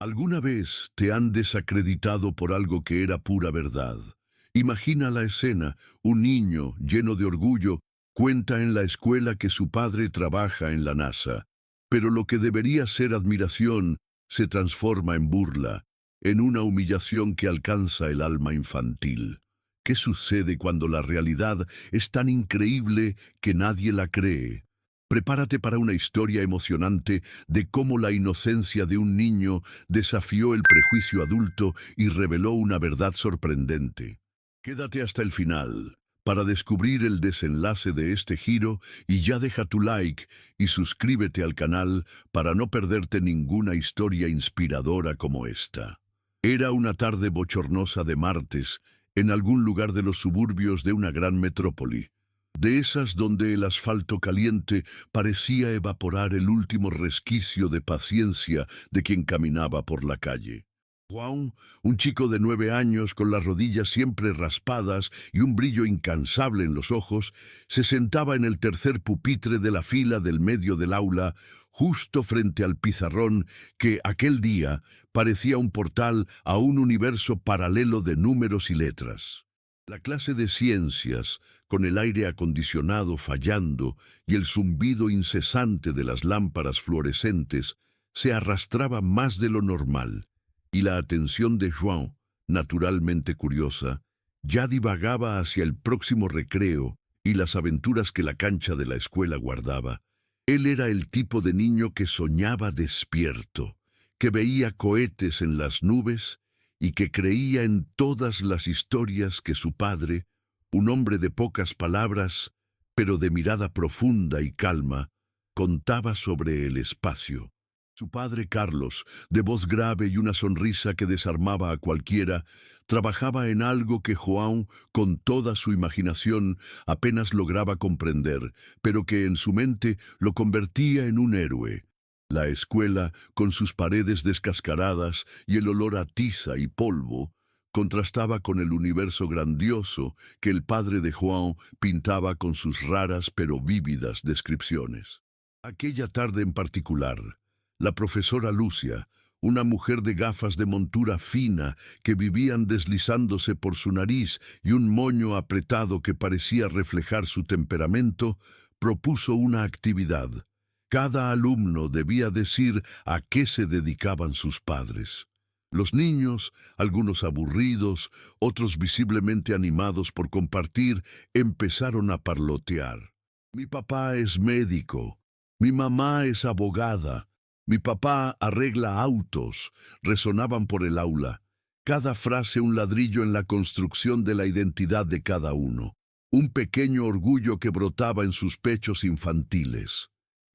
¿Alguna vez te han desacreditado por algo que era pura verdad? Imagina la escena: un niño, lleno de orgullo, cuenta en la escuela que su padre trabaja en la NASA. Pero lo que debería ser admiración se transforma en burla, en una humillación que alcanza el alma infantil. ¿Qué sucede cuando la realidad es tan increíble que nadie la cree? Prepárate para una historia emocionante de cómo la inocencia de un niño desafió el prejuicio adulto y reveló una verdad sorprendente. Quédate hasta el final para descubrir el desenlace de este giro, y ya deja tu like y suscríbete al canal para no perderte ninguna historia inspiradora como esta. Era una tarde bochornosa de martes en algún lugar de los suburbios de una gran metrópoli, de esas donde el asfalto caliente parecía evaporar el último resquicio de paciencia de quien caminaba por la calle. Juan, un chico de 9 años con las rodillas siempre raspadas y un brillo incansable en los ojos, se sentaba en el tercer pupitre de la fila del medio del aula, justo frente al pizarrón que aquel día parecía un portal a un universo paralelo de números y letras. La clase de ciencias, con el aire acondicionado fallando y el zumbido incesante de las lámparas fluorescentes, se arrastraba más de lo normal, y la atención de Joan, naturalmente curiosa, ya divagaba hacia el próximo recreo y las aventuras que la cancha de la escuela guardaba. Él era el tipo de niño que soñaba despierto, que veía cohetes en las nubes y que creía en todas las historias que su padre, un hombre de pocas palabras, pero de mirada profunda y calma, contaba sobre el espacio. Su padre Carlos, de voz grave y una sonrisa que desarmaba a cualquiera, trabajaba en algo que Joan, con toda su imaginación, apenas lograba comprender, pero que en su mente lo convertía en un héroe. La escuela, con sus paredes descascaradas y el olor a tiza y polvo, contrastaba con el universo grandioso que el padre de Joan pintaba con sus raras pero vívidas descripciones. Aquella tarde en particular, la profesora Lucia, una mujer de gafas de montura fina que vivían deslizándose por su nariz y un moño apretado que parecía reflejar su temperamento, propuso una actividad. Cada alumno debía decir a qué se dedicaban sus padres. Los niños, algunos aburridos, otros visiblemente animados por compartir, empezaron a parlotear. Mi papá es médico, mi mamá es abogada, mi papá arregla autos, resonaban por el aula. Cada frase un ladrillo en la construcción de la identidad de cada uno, un pequeño orgullo que brotaba en sus pechos infantiles.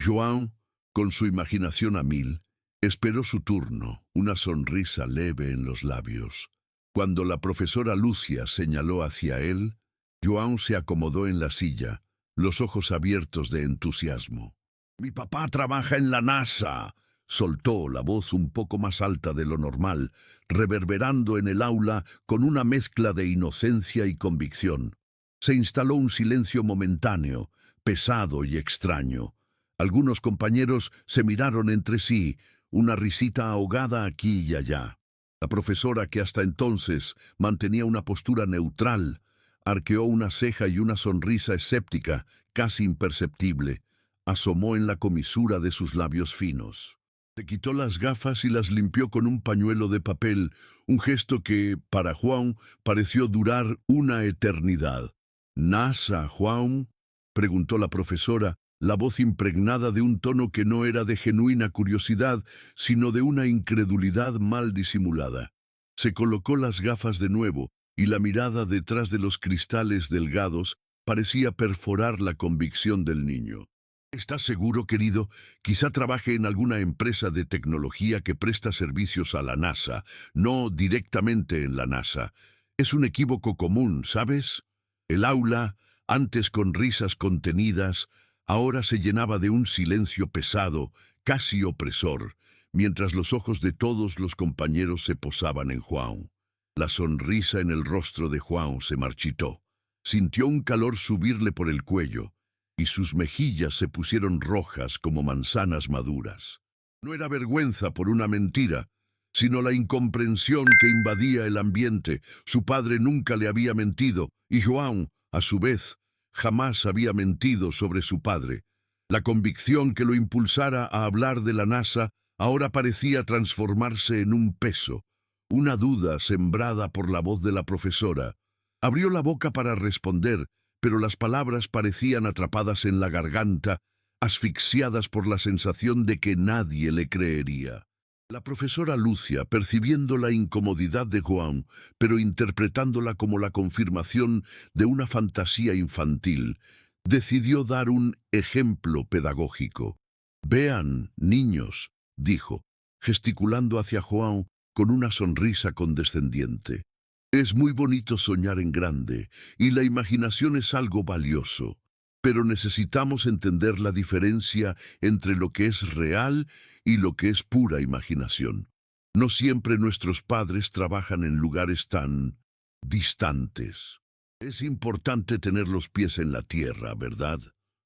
Joan, con su imaginación a mil, esperó su turno, una sonrisa leve en los labios. Cuando la profesora Lucia señaló hacia él, Joan se acomodó en la silla, los ojos abiertos de entusiasmo. «Mi papá trabaja en la NASA», soltó la voz un poco más alta de lo normal, reverberando en el aula con una mezcla de inocencia y convicción. Se instaló un silencio momentáneo, pesado y extraño. Algunos compañeros se miraron entre sí, una risita ahogada aquí y allá. La profesora, que hasta entonces mantenía una postura neutral, arqueó una ceja y una sonrisa escéptica, casi imperceptible, asomó en la comisura de sus labios finos. Se quitó las gafas y las limpió con un pañuelo de papel, un gesto que, para Juan, pareció durar una eternidad. «¿NASA, Juan?», preguntó la profesora, la voz impregnada de un tono que no era de genuina curiosidad, sino de una incredulidad mal disimulada. Se colocó las gafas de nuevo, y la mirada detrás de los cristales delgados parecía perforar la convicción del niño. «¿Estás seguro, querido? Quizá trabaje en alguna empresa de tecnología que presta servicios a la NASA, no directamente en la NASA. Es un equívoco común, ¿sabes?». El aula, antes con risas contenidas, ahora se llenaba de un silencio pesado, casi opresor, mientras los ojos de todos los compañeros se posaban en Juan. La sonrisa en el rostro de Juan se marchitó. Sintió un calor subirle por el cuello, y sus mejillas se pusieron rojas como manzanas maduras. No era vergüenza por una mentira, sino la incomprensión que invadía el ambiente. Su padre nunca le había mentido, y João, a su vez, jamás había mentido sobre su padre. La convicción que lo impulsara a hablar de la NASA ahora parecía transformarse en un peso, una duda sembrada por la voz de la profesora. Abrió la boca para responder, pero las palabras parecían atrapadas en la garganta, asfixiadas por la sensación de que nadie le creería. La profesora Lucia, percibiendo la incomodidad de João, pero interpretándola como la confirmación de una fantasía infantil, decidió dar un ejemplo pedagógico. «Vean, niños», dijo, gesticulando hacia João con una sonrisa condescendiente. «Es muy bonito soñar en grande, y la imaginación es algo valioso. Pero necesitamos entender la diferencia entre lo que es real y lo que es pura imaginación. No siempre nuestros padres trabajan en lugares tan distantes. Es importante tener los pies en la tierra, ¿verdad?».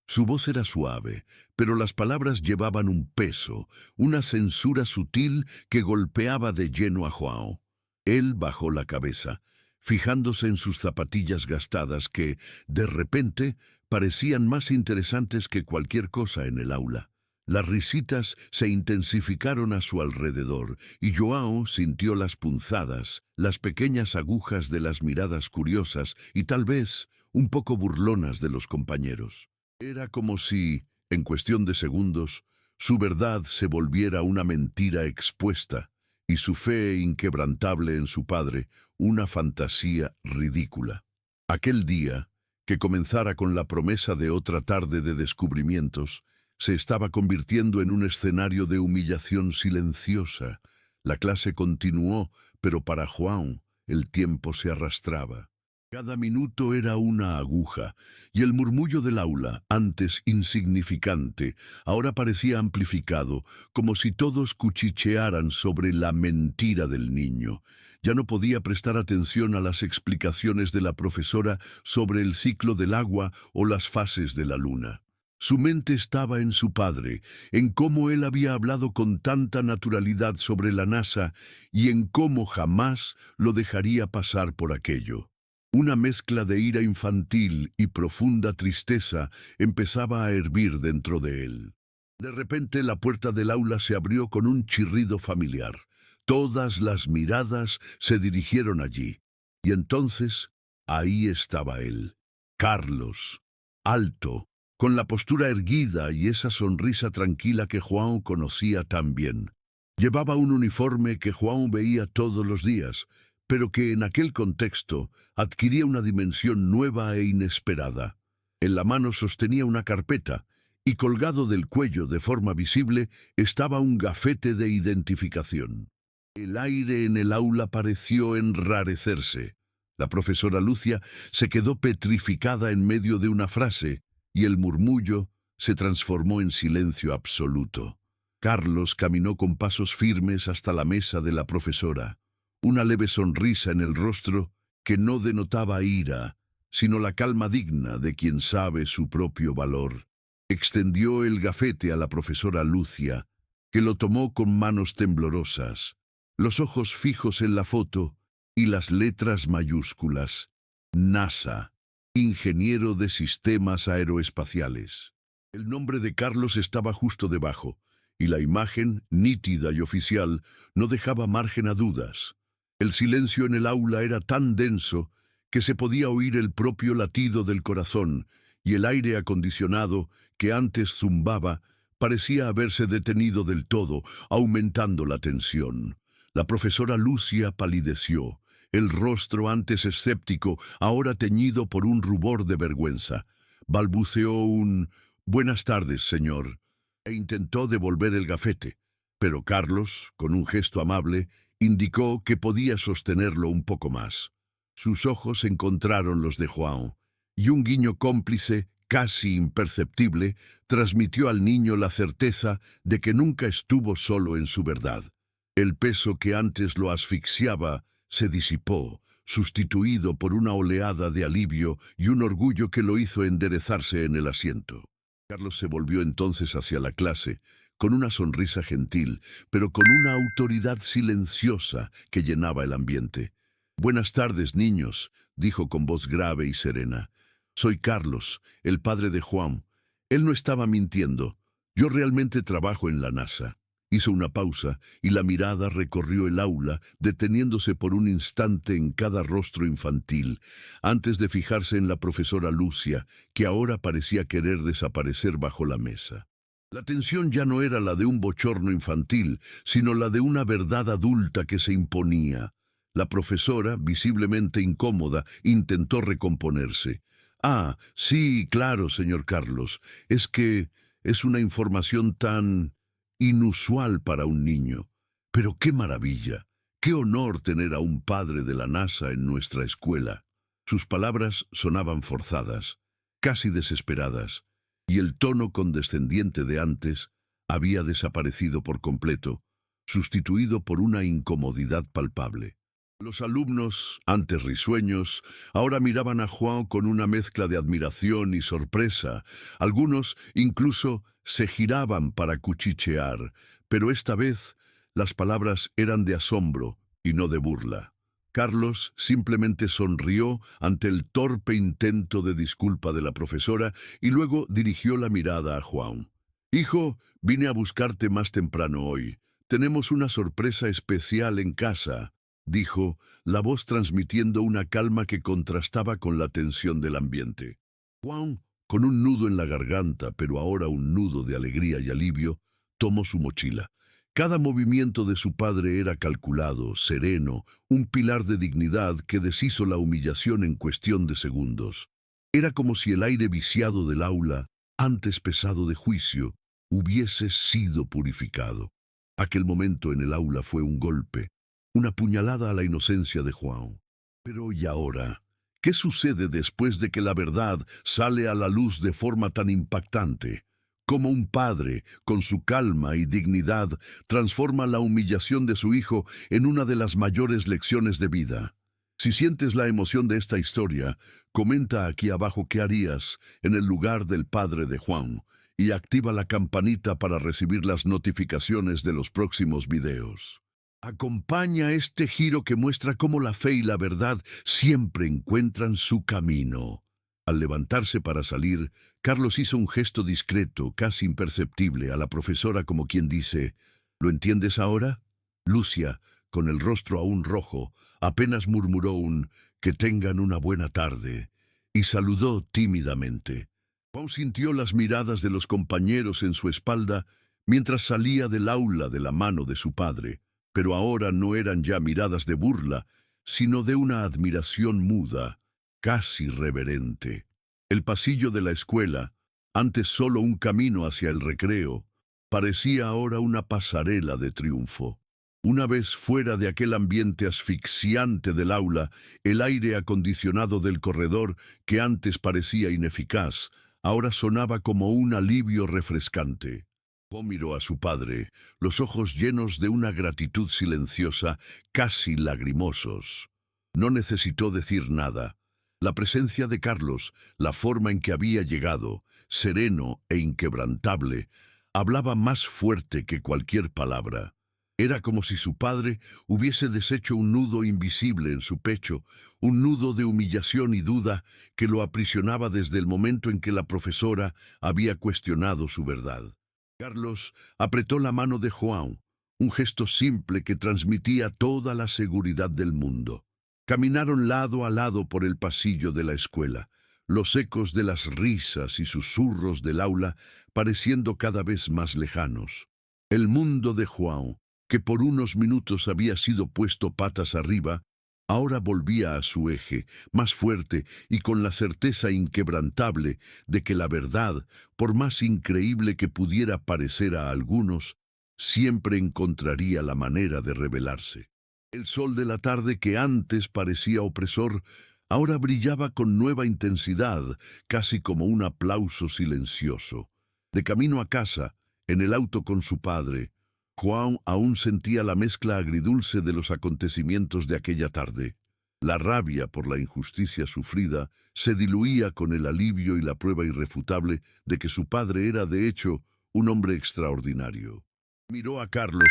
Su voz era suave, pero las palabras llevaban un peso, una censura sutil que golpeaba de lleno a João. Él bajó la cabeza, fijándose en sus zapatillas gastadas que, de repente, parecían más interesantes que cualquier cosa en el aula. Las risitas se intensificaron a su alrededor, y João sintió las punzadas, las pequeñas agujas de las miradas curiosas y tal vez un poco burlonas de los compañeros. Era como si, en cuestión de segundos, su verdad se volviera una mentira expuesta, y su fe inquebrantable en su padre una fantasía ridícula. Aquel día, que comenzara con la promesa de otra tarde de descubrimientos, se estaba convirtiendo en un escenario de humillación silenciosa. La clase continuó, pero para João el tiempo se arrastraba. Cada minuto era una aguja, y el murmullo del aula, antes insignificante, ahora parecía amplificado, como si todos cuchichearan sobre la mentira del niño. Ya no podía prestar atención a las explicaciones de la profesora sobre el ciclo del agua o las fases de la luna. Su mente estaba en su padre, en cómo él había hablado con tanta naturalidad sobre la NASA y en cómo jamás lo dejaría pasar por aquello. Una mezcla de ira infantil y profunda tristeza empezaba a hervir dentro de él. De repente la puerta del aula se abrió con un chirrido familiar. Todas las miradas se dirigieron allí. Y entonces, ahí estaba él, Carlos, alto, con la postura erguida y esa sonrisa tranquila que João conocía tan bien. Llevaba un uniforme que João veía todos los días, pero que en aquel contexto adquiría una dimensión nueva e inesperada. En la mano sostenía una carpeta, y colgado del cuello de forma visible estaba un gafete de identificación. El aire en el aula pareció enrarecerse. La profesora Lucia se quedó petrificada en medio de una frase, y el murmullo se transformó en silencio absoluto. Carlos caminó con pasos firmes hasta la mesa de la profesora, una leve sonrisa en el rostro que no denotaba ira, sino la calma digna de quien sabe su propio valor. Extendió el gafete a la profesora Lucia, que lo tomó con manos temblorosas, los ojos fijos en la foto y las letras mayúsculas. NASA, ingeniero de sistemas aeroespaciales. El nombre de Carlos estaba justo debajo, y la imagen, nítida y oficial, no dejaba margen a dudas. El silencio en el aula era tan denso que se podía oír el propio latido del corazón, y el aire acondicionado, que antes zumbaba, parecía haberse detenido del todo, aumentando la tensión. La profesora Lucia palideció, el rostro antes escéptico, ahora teñido por un rubor de vergüenza. Balbuceó un «Buenas tardes, señor», e intentó devolver el gafete, pero Carlos, con un gesto amable, indicó que podía sostenerlo un poco más. Sus ojos encontraron los de João, y un guiño cómplice, casi imperceptible, transmitió al niño la certeza de que nunca estuvo solo en su verdad. El peso que antes lo asfixiaba se disipó, sustituido por una oleada de alivio y un orgullo que lo hizo enderezarse en el asiento. Carlos se volvió entonces hacia la clase, con una sonrisa gentil, pero con una autoridad silenciosa que llenaba el ambiente. «Buenas tardes, niños», dijo con voz grave y serena. «Soy Carlos, el padre de Juan». Él no estaba mintiendo. «Yo realmente trabajo en la NASA». Hizo una pausa y la mirada recorrió el aula, deteniéndose por un instante en cada rostro infantil, antes de fijarse en la profesora Lucia, que ahora parecía querer desaparecer bajo la mesa. La tensión ya no era la de un bochorno infantil, sino la de una verdad adulta que se imponía. La profesora, visiblemente incómoda, intentó recomponerse. «Ah, sí, claro, señor Carlos. Es que es una información tan inusual para un niño. Pero qué maravilla, qué honor tener a un padre de la NASA en nuestra escuela». Sus palabras sonaban forzadas, casi desesperadas, y el tono condescendiente de antes había desaparecido por completo, sustituido por una incomodidad palpable. Los alumnos, antes risueños, ahora miraban a Juan con una mezcla de admiración y sorpresa. Algunos incluso se giraban para cuchichear, pero esta vez las palabras eran de asombro y no de burla. Carlos simplemente sonrió ante el torpe intento de disculpa de la profesora y luego dirigió la mirada a Juan. «Hijo, vine a buscarte más temprano hoy. Tenemos una sorpresa especial en casa», dijo, la voz transmitiendo una calma que contrastaba con la tensión del ambiente. Juan, con un nudo en la garganta, pero ahora un nudo de alegría y alivio, tomó su mochila. Cada movimiento de su padre era calculado, sereno, un pilar de dignidad que deshizo la humillación en cuestión de segundos. Era como si el aire viciado del aula, antes pesado de juicio, hubiese sido purificado. Aquel momento en el aula fue un golpe, una puñalada a la inocencia de Juan. Pero ¿y ahora? ¿Qué sucede después de que la verdad sale a la luz de forma tan impactante? Cómo un padre, con su calma y dignidad, transforma la humillación de su hijo en una de las mayores lecciones de vida. Si sientes la emoción de esta historia, comenta aquí abajo qué harías en el lugar del padre de Juan y activa la campanita para recibir las notificaciones de los próximos videos. Acompaña este giro que muestra cómo la fe y la verdad siempre encuentran su camino. Al levantarse para salir, Carlos hizo un gesto discreto, casi imperceptible, a la profesora como quien dice, «¿Lo entiendes ahora?» Lucia, con el rostro aún rojo, apenas murmuró un «que tengan una buena tarde» y saludó tímidamente. Juan sintió las miradas de los compañeros en su espalda mientras salía del aula de la mano de su padre. Pero ahora no eran ya miradas de burla, sino de una admiración muda, casi reverente. El pasillo de la escuela, antes solo un camino hacia el recreo, parecía ahora una pasarela de triunfo. Una vez fuera de aquel ambiente asfixiante del aula, el aire acondicionado del corredor, que antes parecía ineficaz, ahora sonaba como un alivio refrescante. Juan miró a su padre, los ojos llenos de una gratitud silenciosa, casi lagrimosos. No necesitó decir nada. La presencia de Carlos, la forma en que había llegado, sereno e inquebrantable, hablaba más fuerte que cualquier palabra. Era como si su padre hubiese deshecho un nudo invisible en su pecho, un nudo de humillación y duda que lo aprisionaba desde el momento en que la profesora había cuestionado su verdad. Carlos apretó la mano de Juan, un gesto simple que transmitía toda la seguridad del mundo. Caminaron lado a lado por el pasillo de la escuela, los ecos de las risas y susurros del aula pareciendo cada vez más lejanos. El mundo de Juan, que por unos minutos había sido puesto patas arriba, ahora volvía a su eje, más fuerte y con la certeza inquebrantable de que la verdad, por más increíble que pudiera parecer a algunos, siempre encontraría la manera de revelarse. El sol de la tarde que antes parecía opresor, ahora brillaba con nueva intensidad, casi como un aplauso silencioso. De camino a casa, en el auto con su padre, Juan aún sentía la mezcla agridulce de los acontecimientos de aquella tarde. La rabia por la injusticia sufrida se diluía con el alivio y la prueba irrefutable de que su padre era, de hecho, un hombre extraordinario. Miró a Carlos,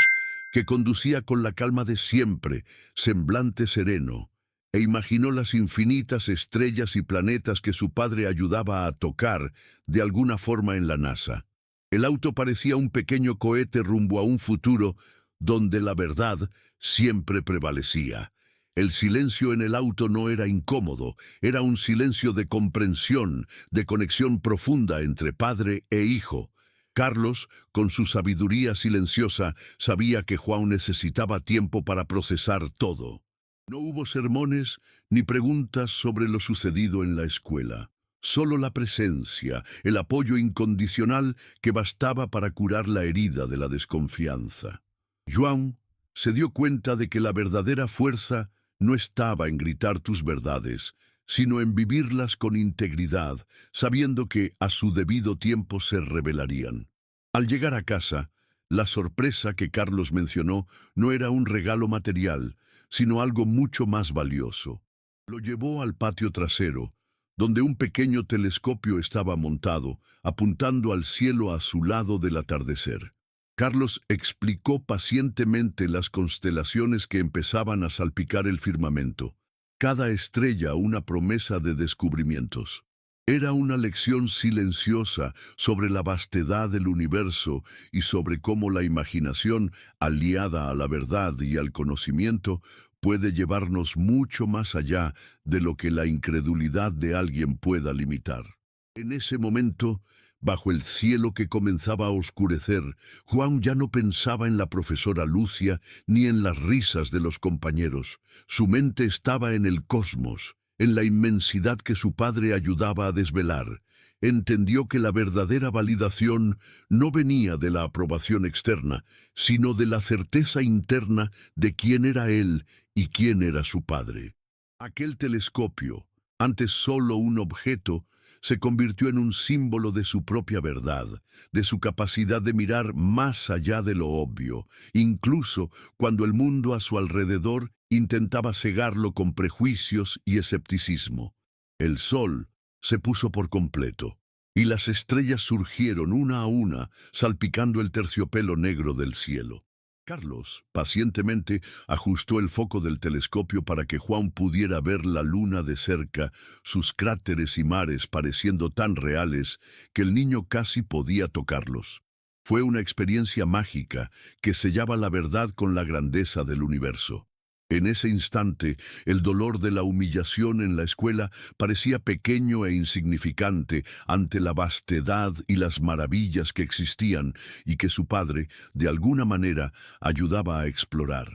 que conducía con la calma de siempre, semblante sereno, e imaginó las infinitas estrellas y planetas que su padre ayudaba a tocar de alguna forma en la NASA. El auto parecía un pequeño cohete rumbo a un futuro donde la verdad siempre prevalecía. El silencio en el auto no era incómodo, era un silencio de comprensión, de conexión profunda entre padre e hijo. Carlos, con su sabiduría silenciosa, sabía que Juan necesitaba tiempo para procesar todo. No hubo sermones ni preguntas sobre lo sucedido en la escuela. Solo la presencia, el apoyo incondicional que bastaba para curar la herida de la desconfianza. Juan se dio cuenta de que la verdadera fuerza no estaba en gritar tus verdades, sino en vivirlas con integridad, sabiendo que a su debido tiempo se revelarían. Al llegar a casa, la sorpresa que Carlos mencionó no era un regalo material, sino algo mucho más valioso. Lo llevó al patio trasero, donde un pequeño telescopio estaba montado, apuntando al cielo azulado del atardecer. Carlos explicó pacientemente las constelaciones que empezaban a salpicar el firmamento. Cada estrella una promesa de descubrimientos. Era una lección silenciosa sobre la vastedad del universo y sobre cómo la imaginación, aliada a la verdad y al conocimiento, puede llevarnos mucho más allá de lo que la incredulidad de alguien pueda limitar. En ese momento, bajo el cielo que comenzaba a oscurecer, Juan ya no pensaba en la profesora Lucia ni en las risas de los compañeros. Su mente estaba en el cosmos, en la inmensidad que su padre ayudaba a desvelar. Entendió que la verdadera validación no venía de la aprobación externa, sino de la certeza interna de quién era él y quién era su padre. Aquel telescopio, antes solo un objeto, se convirtió en un símbolo de su propia verdad, de su capacidad de mirar más allá de lo obvio, incluso cuando el mundo a su alrededor intentaba cegarlo con prejuicios y escepticismo. El sol se puso por completo, y las estrellas surgieron una a una, salpicando el terciopelo negro del cielo. Carlos, pacientemente, ajustó el foco del telescopio para que Juan pudiera ver la luna de cerca, sus cráteres y mares pareciendo tan reales que el niño casi podía tocarlos. Fue una experiencia mágica que sellaba la verdad con la grandeza del universo. En ese instante, el dolor de la humillación en la escuela parecía pequeño e insignificante ante la vastedad y las maravillas que existían y que su padre, de alguna manera, ayudaba a explorar.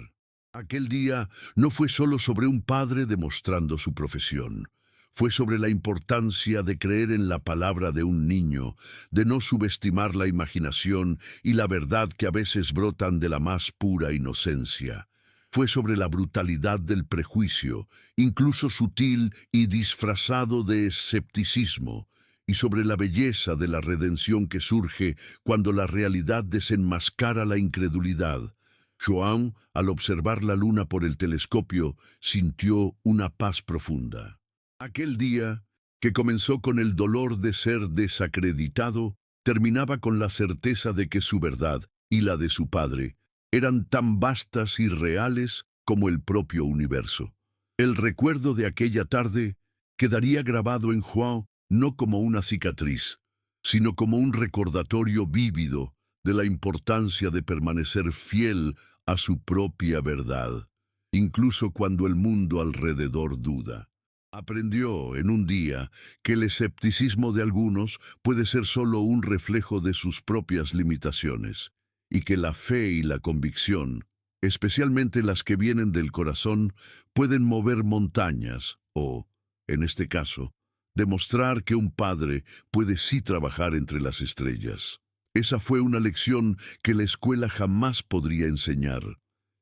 Aquel día no fue solo sobre un padre demostrando su profesión. Fue sobre la importancia de creer en la palabra de un niño, de no subestimar la imaginación y la verdad que a veces brotan de la más pura inocencia. Fue sobre la brutalidad del prejuicio, incluso sutil y disfrazado de escepticismo, y sobre la belleza de la redención que surge cuando la realidad desenmascara la incredulidad. Joan, al observar la luna por el telescopio, sintió una paz profunda. Aquel día, que comenzó con el dolor de ser desacreditado, terminaba con la certeza de que su verdad y la de su padre eran tan vastas y reales como el propio universo. El recuerdo de aquella tarde quedaría grabado en Juan no como una cicatriz, sino como un recordatorio vívido de la importancia de permanecer fiel a su propia verdad, incluso cuando el mundo alrededor duda. Aprendió en un día que el escepticismo de algunos puede ser solo un reflejo de sus propias limitaciones, y que la fe y la convicción, especialmente las que vienen del corazón, pueden mover montañas o, en este caso, demostrar que un padre puede sí trabajar entre las estrellas. Esa fue una lección que la escuela jamás podría enseñar.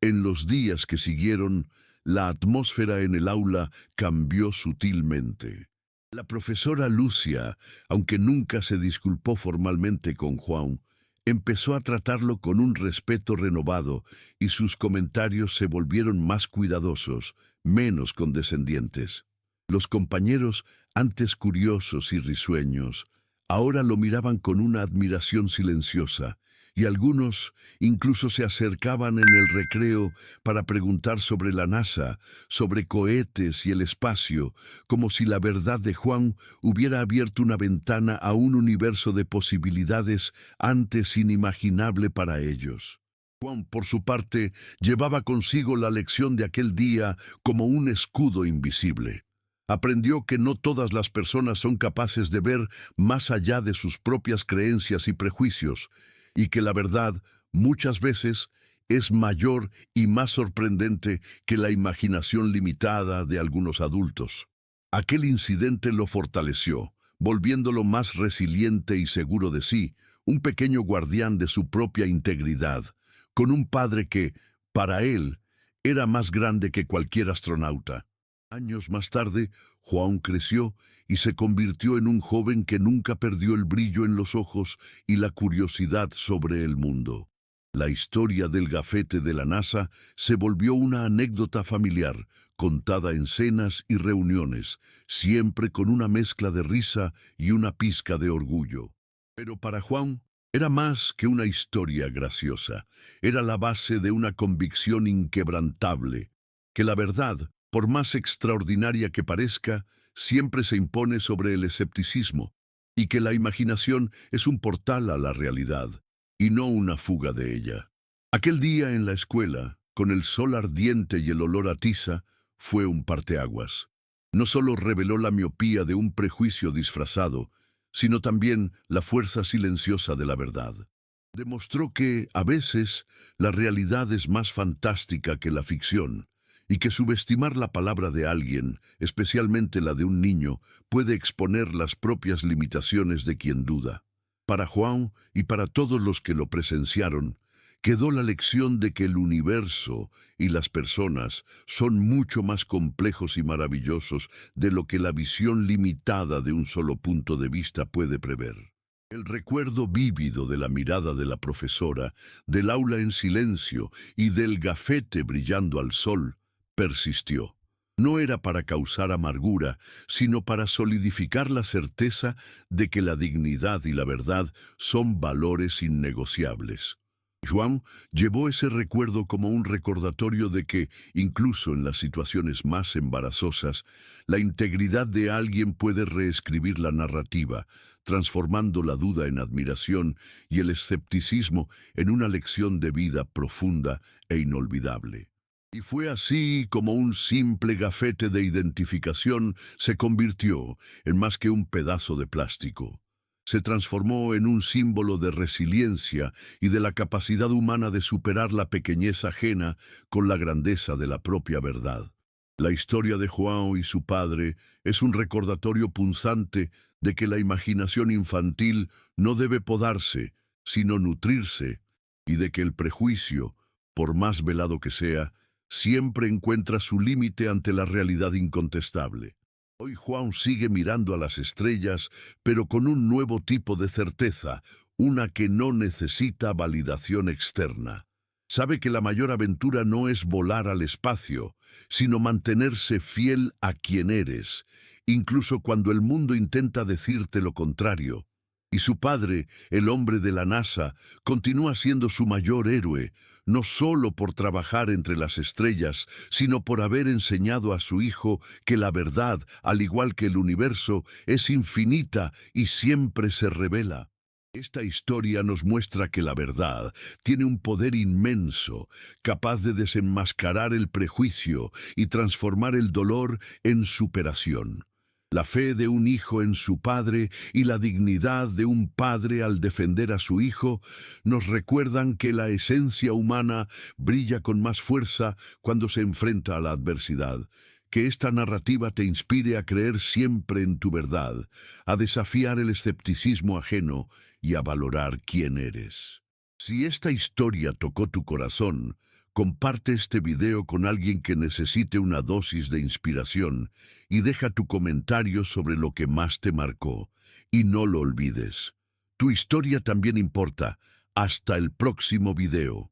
En los días que siguieron, la atmósfera en el aula cambió sutilmente. La profesora Lucia, aunque nunca se disculpó formalmente con Juan, empezó a tratarlo con un respeto renovado y sus comentarios se volvieron más cuidadosos, menos condescendientes. Los compañeros, antes curiosos y risueños, Ahora lo miraban con una admiración silenciosa, y algunos incluso se acercaban en el recreo para preguntar sobre la NASA, sobre cohetes y el espacio, como si la verdad de Juan hubiera abierto una ventana a un universo de posibilidades antes inimaginable para ellos. Juan, por su parte, llevaba consigo la lección de aquel día como un escudo invisible. Aprendió que no todas las personas son capaces de ver más allá de sus propias creencias y prejuicios, y que la verdad, muchas veces, es mayor y más sorprendente que la imaginación limitada de algunos adultos. Aquel incidente lo fortaleció, volviéndolo más resiliente y seguro de sí, un pequeño guardián de su propia integridad, con un padre que, para él, era más grande que cualquier astronauta. Años más tarde, Juan creció y se convirtió en un joven que nunca perdió el brillo en los ojos y la curiosidad sobre el mundo. La historia del gafete de la NASA se volvió una anécdota familiar, contada en cenas y reuniones, siempre con una mezcla de risa y una pizca de orgullo. Pero para Juan, era más que una historia graciosa, era la base de una convicción inquebrantable, que la verdad, por más extraordinaria que parezca, siempre se impone sobre el escepticismo, y que la imaginación es un portal a la realidad, y no una fuga de ella. Aquel día en la escuela, con el sol ardiente y el olor a tiza, fue un parteaguas. No solo reveló la miopía de un prejuicio disfrazado, sino también la fuerza silenciosa de la verdad. Demostró que, a veces, la realidad es más fantástica que la ficción, y que subestimar la palabra de alguien, especialmente la de un niño, puede exponer las propias limitaciones de quien duda. Para Juan y para todos los que lo presenciaron, quedó la lección de que el universo y las personas son mucho más complejos y maravillosos de lo que la visión limitada de un solo punto de vista puede prever. El recuerdo vívido de la mirada de la profesora, del aula en silencio y del gafete brillando al sol, persistió. No era para causar amargura, sino para solidificar la certeza de que la dignidad y la verdad son valores innegociables. Juan llevó ese recuerdo como un recordatorio de que, incluso en las situaciones más embarazosas, la integridad de alguien puede reescribir la narrativa, transformando la duda en admiración y el escepticismo en una lección de vida profunda e inolvidable. Y fue así como un simple gafete de identificación se convirtió en más que un pedazo de plástico. Se transformó en un símbolo de resiliencia y de la capacidad humana de superar la pequeñez ajena con la grandeza de la propia verdad. La historia de Juan y su padre es un recordatorio punzante de que la imaginación infantil no debe podarse, sino nutrirse, y de que el prejuicio, por más velado que sea, siempre encuentra su límite ante la realidad incontestable. Hoy Juan sigue mirando a las estrellas, pero con un nuevo tipo de certeza, una que no necesita validación externa. Sabe que la mayor aventura no es volar al espacio, sino mantenerse fiel a quien eres, incluso cuando el mundo intenta decirte lo contrario. Y su padre, el hombre de la NASA, continúa siendo su mayor héroe, no solo por trabajar entre las estrellas, sino por haber enseñado a su hijo que la verdad, al igual que el universo, es infinita y siempre se revela. Esta historia nos muestra que la verdad tiene un poder inmenso, capaz de desenmascarar el prejuicio y transformar el dolor en superación. La fe de un hijo en su padre y la dignidad de un padre al defender a su hijo nos recuerdan que la esencia humana brilla con más fuerza cuando se enfrenta a la adversidad. Que esta narrativa te inspire a creer siempre en tu verdad, a desafiar el escepticismo ajeno y a valorar quién eres. Si esta historia tocó tu corazón, comparte este video con alguien que necesite una dosis de inspiración y deja tu comentario sobre lo que más te marcó. Y no lo olvides. Tu historia también importa. Hasta el próximo video.